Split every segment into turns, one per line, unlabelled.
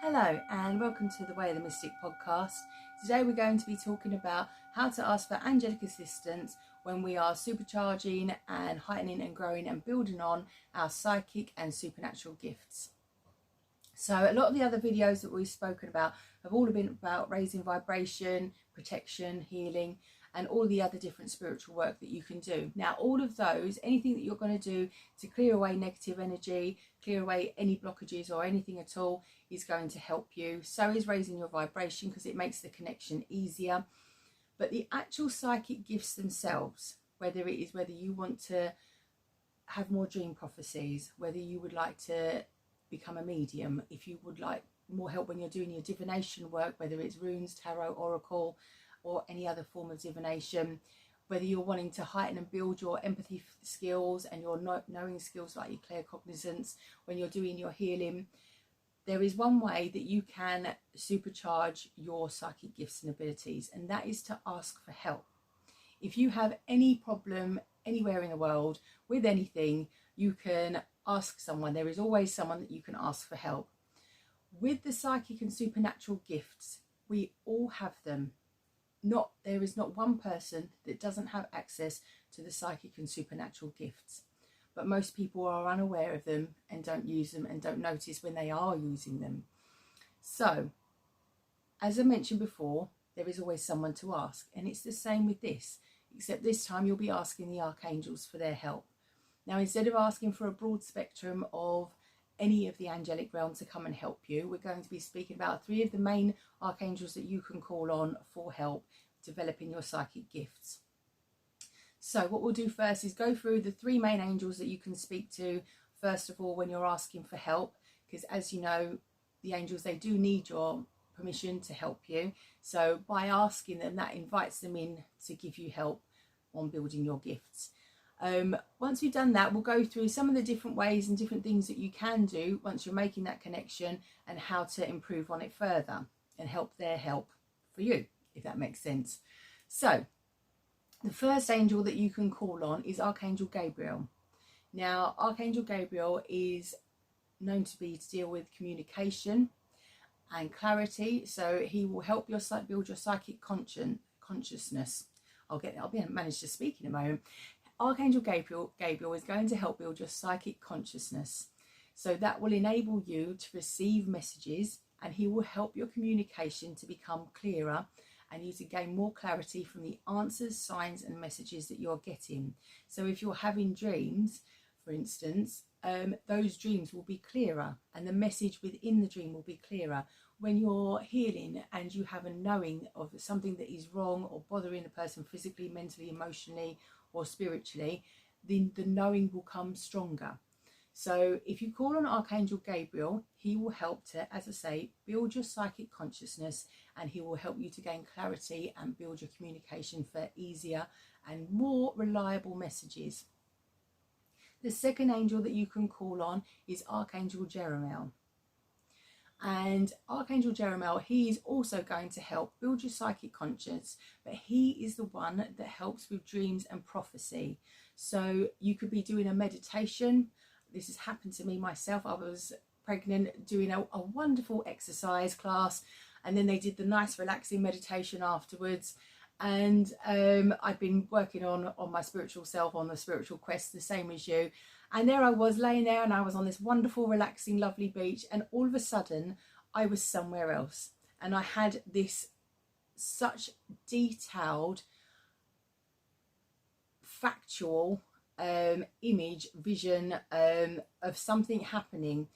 Hello and welcome to the Way of the Mystic podcast. Today we're going to be talking about how to ask for angelic assistance when we are supercharging and heightening and growing and building on our psychic and supernatural gifts. So a lot of the other videos that we've spoken about have all been about raising vibration, protection, healing, and all the other different spiritual work that you can do. Now, all of those, anything that you're going to do to clear away negative energy, clear away any blockages or anything at all, is going to help you. So is raising your vibration, because it makes the connection easier. But the actual psychic gifts themselves, whether you want to have more dream prophecies, whether you would like to become a medium, if you would like more help when you're doing your divination work, whether it's runes, tarot, oracle, or any other form of divination, whether you're wanting to heighten and build your empathy skills and your knowing skills like your claircognizance when you're doing your healing, there is one way that you can supercharge your psychic gifts and abilities, and that is to ask for help. If you have any problem anywhere in the world with anything, you can ask someone. There is always someone that you can ask for help. With the psychic and supernatural gifts, we all have them. There is not one person that doesn't have access to the psychic and supernatural gifts, but most people are unaware of them and don't use them and don't notice when they are using them. So, as I mentioned before, there is always someone to ask, and it's the same with this, except this time you'll be asking the Archangels for their help. Now, instead of asking for a broad spectrum of any of the angelic realms to come and help you, we're going to be speaking about 3 of the main archangels that you can call on for help developing your psychic gifts. So what we'll do first is go through the 3 main angels that you can speak to first of all when you're asking for help, because as you know, the angels, they do need your permission to help you. So by asking them, that invites them in to give you help on building your gifts. Once we've done that, we'll go through some of the different ways and different things that you can do once you're making that connection, and how to improve on it further and help their help for you, if that makes sense. So the first angel that you can call on is Archangel Gabriel. Now, Archangel Gabriel is known to deal with communication and clarity, so he will help build your psychic consciousness. I'll manage to speak in a moment. Archangel Gabriel is going to help build your psychic consciousness. So that will enable you to receive messages, and he will help your communication to become clearer and you to gain more clarity from the answers, signs and messages that you're getting. So if you're having dreams, for instance, those dreams will be clearer and the message within the dream will be clearer. When you're healing and you have a knowing of something that is wrong or bothering a person physically, mentally, emotionally or spiritually, then the knowing will come stronger. So if you call on Archangel Gabriel, he will help to, as I say, build your psychic consciousness, and he will help you to gain clarity and build your communication for easier and more reliable messages. The second angel that you can call on is Archangel Jeremiel. And Archangel Jeremiel, he is also going to help build your psychic conscience, but he is the one that helps with dreams and prophecy. So you could be doing a meditation. This has happened to me myself. I was pregnant, doing a wonderful exercise class, and then they did the nice relaxing meditation afterwards. And I've been working on my spiritual self, on the spiritual quest, the same as you. And there I was laying there, and I was on this wonderful, relaxing, lovely beach, and all of a sudden I was somewhere else. And I had this such detailed, factual image, vision of something happening.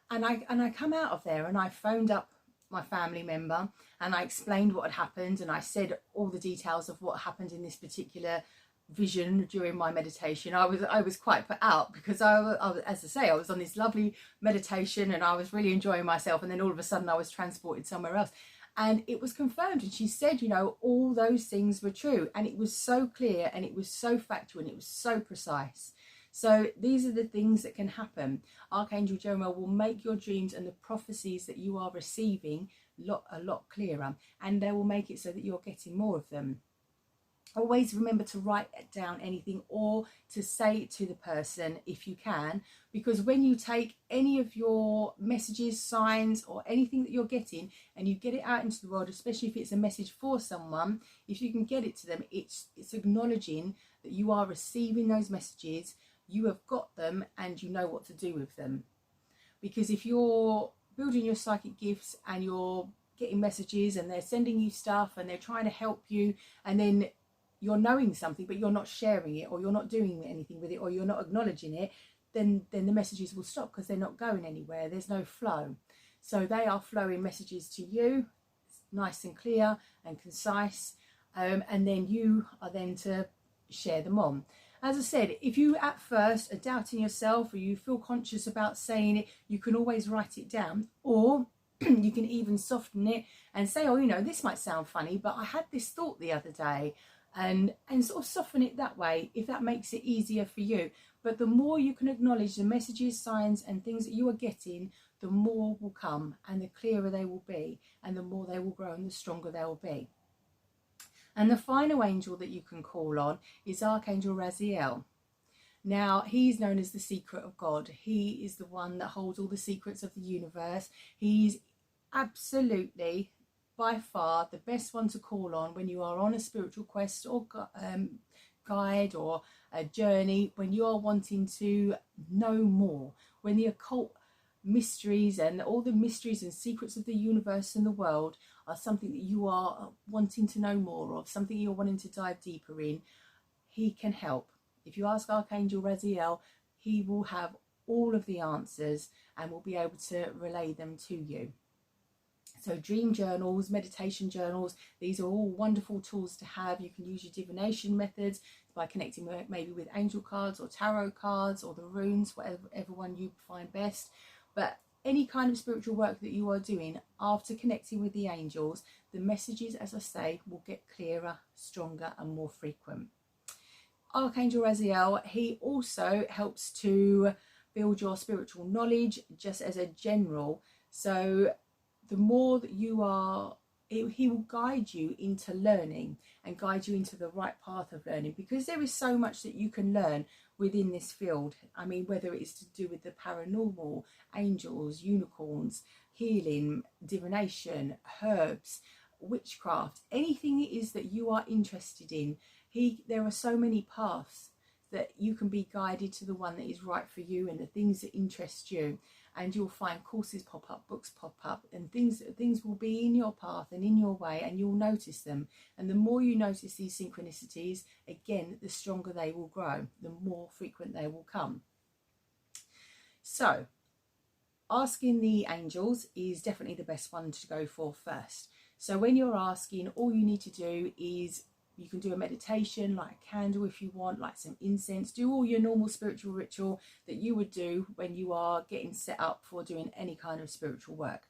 And I come out of there, and I phoned up my family member, and I explained what had happened, and I said all the details of what happened in this particular vision during my meditation. I was quite put out, because I was, as I say, I was on this lovely meditation and I was really enjoying myself, and then all of a sudden I was transported somewhere else, and it was confirmed. And she said, you know, all those things were true, and it was so clear, and it was so factual, and it was so precise. So these are the things that can happen. Archangel Jeremiel will make your dreams and the prophecies that you are receiving a lot clearer, and they will make it so that you're getting more of them. Always remember to write down anything or to say it to the person if you can, because when you take any of your messages, signs, or anything that you're getting and you get it out into the world, especially if it's a message for someone, if you can get it to them, it's acknowledging that you are receiving those messages, you have got them, and you know what to do with them. Because if you're building your psychic gifts and you're getting messages and they're sending you stuff and they're trying to help you, and then you're knowing something but you're not sharing it, or you're not doing anything with it, or you're not acknowledging it, then the messages will stop because they're not going anywhere. There's no flow. So they are flowing messages to you, nice and clear and concise, and then you are then to share them on. As I said, if you at first are doubting yourself or you feel conscious about saying it, you can always write it down, or you can even soften it and say, oh, you know, this might sound funny, but I had this thought the other day, and sort of soften it that way, if that makes it easier for you. But the more you can acknowledge the messages, signs and things that you are getting, the more will come, and the clearer they will be, and the more they will grow, and the stronger they will be. And the final angel that you can call on is Archangel Raziel. Now, he's known as the secret of God. He is the one that holds all the secrets of the universe. He's absolutely, by far, the best one to call on when you are on a spiritual quest or guide or a journey, when you are wanting to know more, when the occult mysteries and all the mysteries and secrets of the universe and the world are something that you are wanting to know more of, something you're wanting to dive deeper in. He can help. If you ask Archangel Raziel, he will have all of the answers and will be able to relay them to you. So dream journals, meditation journals, these are all wonderful tools to have. You can use your divination methods by connecting maybe with angel cards or tarot cards or the runes, whatever one you find best. But any kind of spiritual work that you are doing, after connecting with the angels, the messages, as I say, will get clearer, stronger and more frequent. Archangel Raziel, he also helps to build your spiritual knowledge just as a general. So the more that you are, he will guide you into learning and guide you into the right path of learning, because there is so much that you can learn within this field. I mean, whether it is to do with the paranormal, angels, unicorns, healing, divination, herbs, witchcraft, anything it is that you are interested in, there are so many paths that you can be guided to the one that is right for you and the things that interest you. And you'll find courses pop up, books pop up, and things will be in your path and in your way, and you'll notice them. And the more you notice these synchronicities, again, the stronger they will grow, the more frequent they will come. So asking the angels is definitely the best one to go for first. So when you're asking, all you need to do is, you can do a meditation, light a candle if you want, light some incense, do all your normal spiritual ritual that you would do when you are getting set up for doing any kind of spiritual work.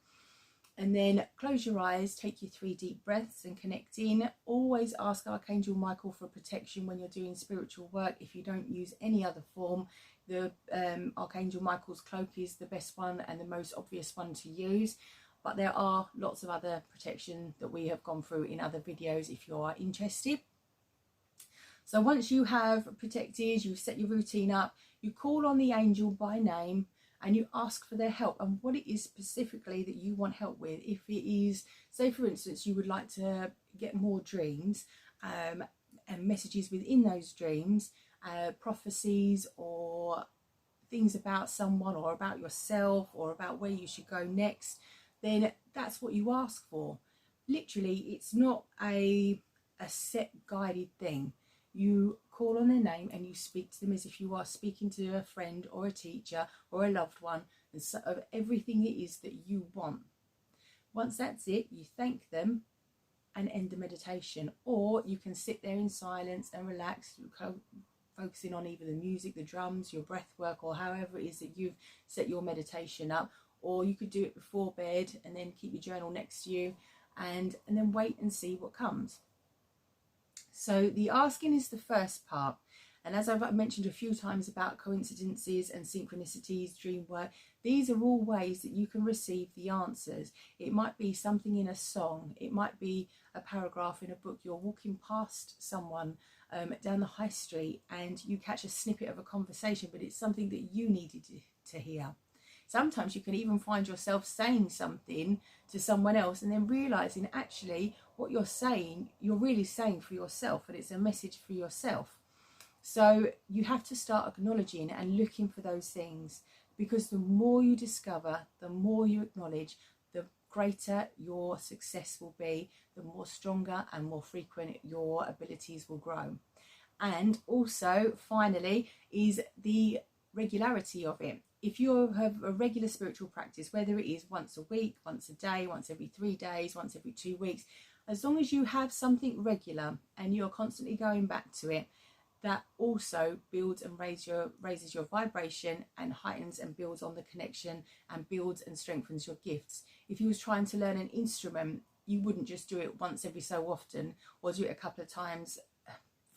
And then close your eyes, take your 3 deep breaths and connect in. Always ask Archangel Michael for protection when you're doing spiritual work. If you don't use any other form, the Archangel Michael's cloak is the best one and the most obvious one to use. But there are lots of other protection that we have gone through in other videos if you are interested. So once you have protected, you've set your routine up, you call on the angel by name and you ask for their help and what it is specifically that you want help with. If it is, say for instance, you would like to get more dreams and messages within those dreams, prophecies or things about someone or about yourself or about where you should go next, then that's what you ask for. Literally, it's not a set guided thing. You call on their name and you speak to them as if you are speaking to a friend or a teacher or a loved one, and so of everything it is that you want. Once that's it, you thank them and end the meditation, or you can sit there in silence and relax, focusing on either the music, the drums, your breath work, or however it is that you've set your meditation up. Or you could do it before bed and then keep your journal next to you and then wait and see what comes. So the asking is the first part. And as I've mentioned a few times about coincidences and synchronicities, dream work, these are all ways that you can receive the answers. It might be something in a song, it might be a paragraph in a book. You're walking past someone down the high street and you catch a snippet of a conversation, but it's something that you needed to hear. Sometimes you can even find yourself saying something to someone else and then realizing actually what you're saying, you're really saying for yourself, and it's a message for yourself. So you have to start acknowledging and looking for those things, because the more you discover, the more you acknowledge, the greater your success will be, the more stronger and more frequent your abilities will grow. And also, finally, is the regularity of it. If you have a regular spiritual practice, whether it is once a week, once a day, once every 3 days, once every 2 weeks, as long as you have something regular and you're constantly going back to it, that also builds and raises your vibration and heightens and builds on the connection and builds and strengthens your gifts. If you was trying to learn an instrument, you wouldn't just do it once every so often or do it a couple of times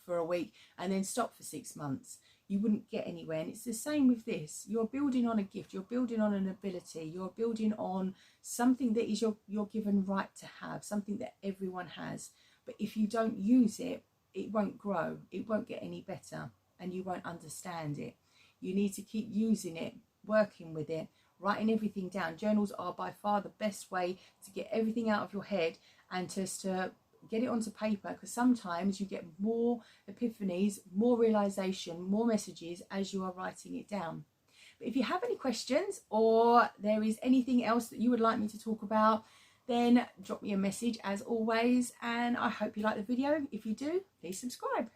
for a week and then stop for 6 months. You wouldn't get anywhere. And it's the same with this. You're building on a gift, you're building on an ability, you're building on something that is your given right to have, something that everyone has. But if you don't use it, it won't grow, it won't get any better, and you won't understand it. You need to keep using it, working with it, writing everything down. Journals are by far the best way to get everything out of your head and just to get it onto paper, because sometimes you get more epiphanies, more realization, more messages as you are writing it down. But if you have any questions or there is anything else that you would like me to talk about, then drop me a message as always, and I hope you like the video. If you do, please subscribe.